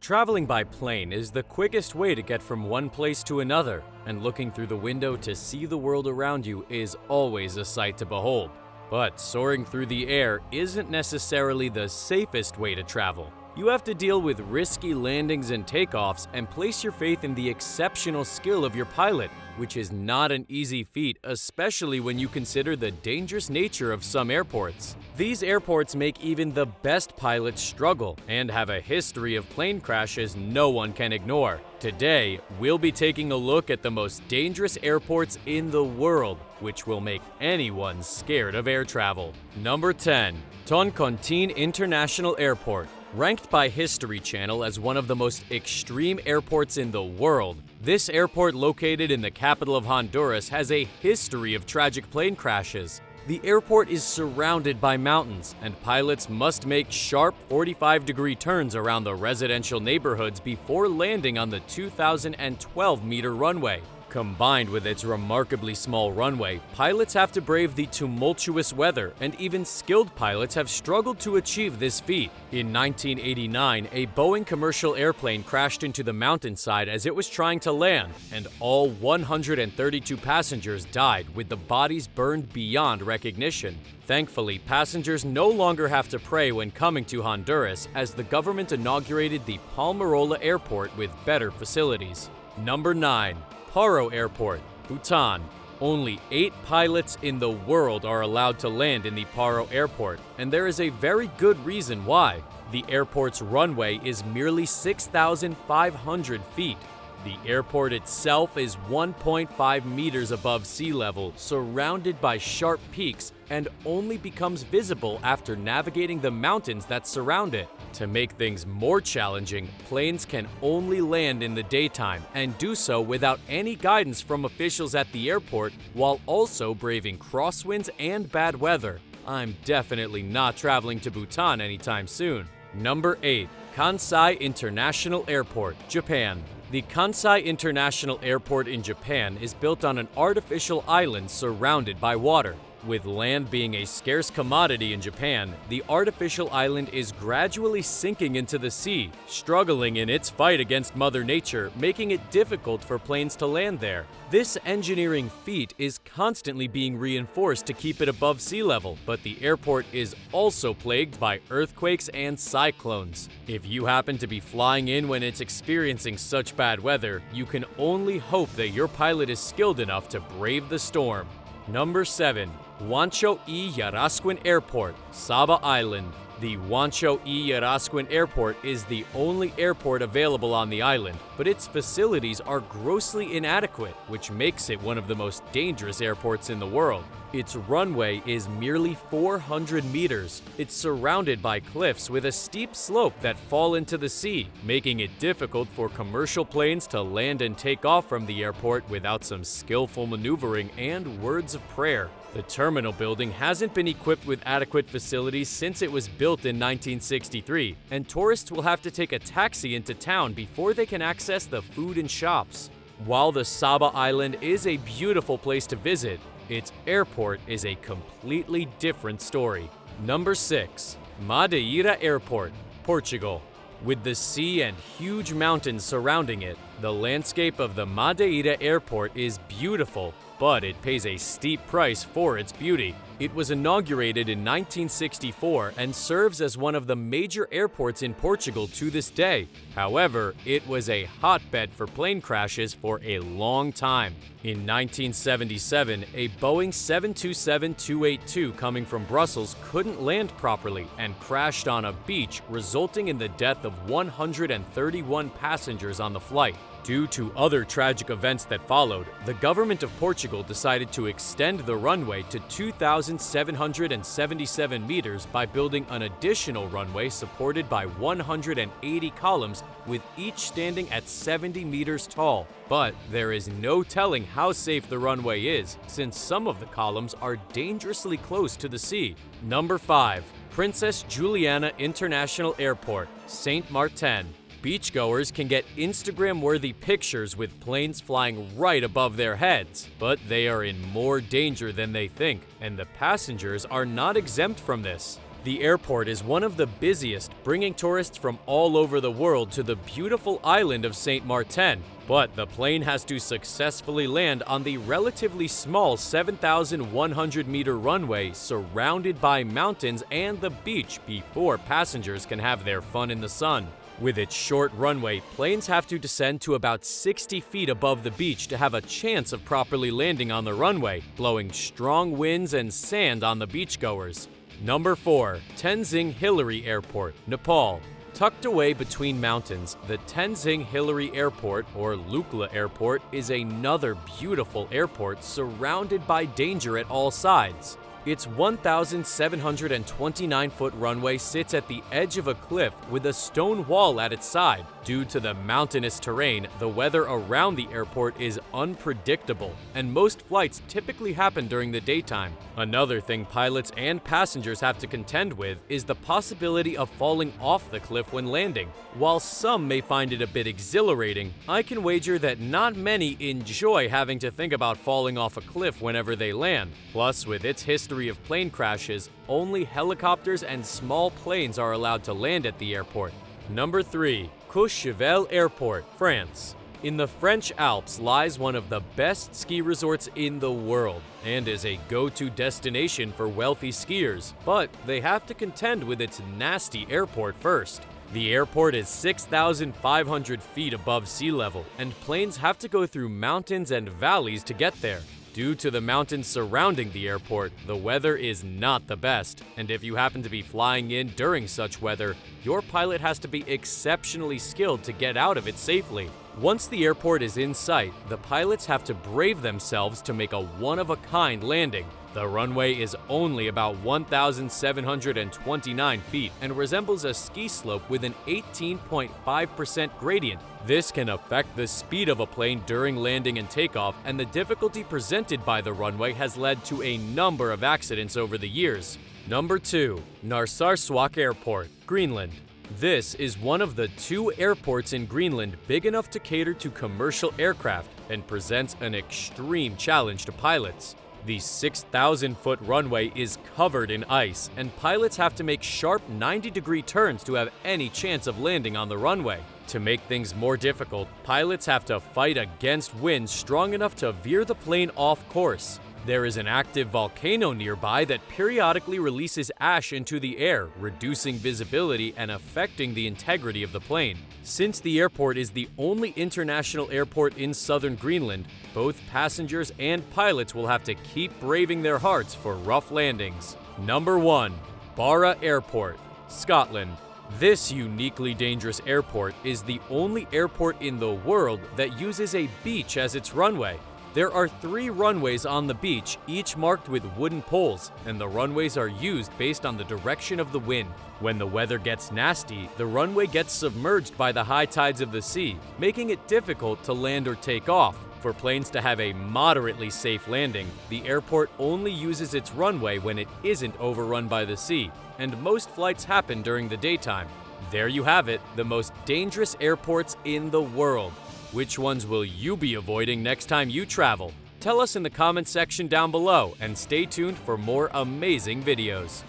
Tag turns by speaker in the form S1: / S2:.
S1: Traveling by plane is the quickest way to get from one place to another, and looking through the window to see the world around you is always a sight to behold. But soaring through the air isn't necessarily the safest way to travel. You have to deal with risky landings and takeoffs and place your faith in the exceptional skill of your pilot, which is not an easy feat, especially when you consider the dangerous nature of some airports. These airports make even the best pilots struggle and have a history of plane crashes no one can ignore. Today, we'll be taking a look at the most dangerous airports in the world, which will make anyone scared of air travel. Number 10. Toncontin International Airport. Ranked by History Channel as one of the most extreme airports in the world, this airport located in the capital of Honduras has a history of tragic plane crashes. The airport is surrounded by mountains, and pilots must make sharp 45-degree turns around the residential neighborhoods before landing on the 2,012-meter runway. Combined with its remarkably small runway, pilots have to brave the tumultuous weather, and even skilled pilots have struggled to achieve this feat. In 1989, a Boeing commercial airplane crashed into the mountainside as it was trying to land, and all 132 passengers died, with the bodies burned beyond recognition. Thankfully, passengers no longer have to pray when coming to Honduras, as the government inaugurated the Palmarola Airport with better facilities. Number 9. Paro Airport, Bhutan. Only 8 pilots in the world are allowed to land in the Paro Airport, and there is a very good reason why. The airport's runway is merely 6,500 feet. The airport itself is 1.5 meters above sea level, surrounded by sharp peaks, and only becomes visible after navigating the mountains that surround it. To make things more challenging, planes can only land in the daytime and do so without any guidance from officials at the airport, while also braving crosswinds and bad weather. I'm definitely not traveling to Bhutan anytime soon. Number 8. Kansai International Airport, Japan. The Kansai International Airport in Japan is built on an artificial island surrounded by water. With land being a scarce commodity in Japan, the artificial island is gradually sinking into the sea, struggling in its fight against Mother Nature, making it difficult for planes to land there. This engineering feat is constantly being reinforced to keep it above sea level, but the airport is also plagued by earthquakes and cyclones. If you happen to be flying in when it's experiencing such bad weather, you can only hope that your pilot is skilled enough to brave the storm. Number 7. Wancho y Yarasquin Airport, Saba Island. The Wancho y Yarasquin Airport is the only airport available on the island, but its facilities are grossly inadequate, which makes it one of the most dangerous airports in the world. Its runway is merely 400 meters. It's surrounded by cliffs with a steep slope that fall into the sea, making it difficult for commercial planes to land and take off from the airport without some skillful maneuvering and words of prayer. The terminal building hasn't been equipped with adequate facilities since it was built in 1963, and tourists will have to take a taxi into town before they can access the food and shops. While the Saba Island is a beautiful place to visit, its airport is a completely different story. Number 6. Madeira Airport, Portugal. With the sea and huge mountains surrounding it, the landscape of the Madeira Airport is beautiful, but it pays a steep price for its beauty. It was inaugurated in 1964 and serves as one of the major airports in Portugal to this day. However, it was a hotbed for plane crashes for a long time. In 1977, a Boeing 727-282 coming from Brussels couldn't land properly and crashed on a beach, resulting in the death of 131 passengers on the flight. Due to other tragic events that followed, the government of Portugal decided to extend the runway to 2,777 meters by building an additional runway supported by 180 columns, with each standing at 70 meters tall. But there is no telling how safe the runway is, since some of the columns are dangerously close to the sea. Number 5. Princess Juliana International Airport, Saint Martin. Beachgoers can get Instagram-worthy pictures with planes flying right above their heads, but they are in more danger than they think, and the passengers are not exempt from this. The The airport is one of the busiest, bringing tourists from all over the world to the beautiful island of Saint Martin. But the plane has to successfully land on the relatively small 7,100-meter runway surrounded by mountains and the beach before passengers can have their fun in the sun. With its short runway, planes have to descend to about 60 feet above the beach to have a chance of properly landing on the runway, blowing strong winds and sand on the beachgoers. Number 4. Tenzing Hillary Airport, Nepal. Tucked away between mountains, the Tenzing Hillary Airport, or Lukla Airport, is another beautiful airport surrounded by danger at all sides. Its 1,729-foot runway sits at the edge of a cliff with a stone wall at its side. Due to the mountainous terrain, the weather around the airport is unpredictable, and most flights typically happen during the daytime. Another thing pilots and passengers have to contend with is the possibility of falling off the cliff when landing. While some may find it a bit exhilarating, I can wager that not many enjoy having to think about falling off a cliff whenever they land. Plus, with its history of plane crashes, only helicopters and small planes are allowed to land at the airport. Number 3. Courchevel Airport, France. In the French Alps lies one of the best ski resorts in the world and is a go-to destination for wealthy skiers, but they have to contend with its nasty airport first. The airport is 6,500 feet above sea level, and planes have to go through mountains and valleys to get there. Due to the mountains surrounding the airport, the weather is not the best, and if you happen to be flying in during such weather, your pilot has to be exceptionally skilled to get out of it safely. Once the airport is in sight, the pilots have to brave themselves to make a one-of-a-kind landing. The runway is only about 1,729 feet and resembles a ski slope with an 18.5% gradient. This can affect the speed of a plane during landing and takeoff, and the difficulty presented by the runway has led to a number of accidents over the years. Number 2. Narsarsuaq Airport, Greenland. This is one of the 2 airports in Greenland big enough to cater to commercial aircraft and presents an extreme challenge to pilots. The 6,000-foot runway is covered in ice, and pilots have to make sharp 90-degree turns to have any chance of landing on the runway. To make things more difficult, pilots have to fight against winds strong enough to veer the plane off course. There is an active volcano nearby that periodically releases ash into the air, reducing visibility and affecting the integrity of the plane. Since the airport is the only international airport in southern Greenland, both passengers and pilots will have to keep braving their hearts for rough landings. Number 1. Paro Airport, Scotland. This uniquely dangerous airport is the only airport in the world that uses a beach as its runway. There are 3 runways on the beach, each marked with wooden poles, and the runways are used based on the direction of the wind. When the weather gets nasty, the runway gets submerged by the high tides of the sea, making it difficult to land or take off. For planes to have a moderately safe landing, the airport only uses its runway when it isn't overrun by the sea, and most flights happen during the daytime. There you have it, the most dangerous airports in the world. Which ones will you be avoiding next time you travel? Tell us in the comments section down below, and stay tuned for more amazing videos.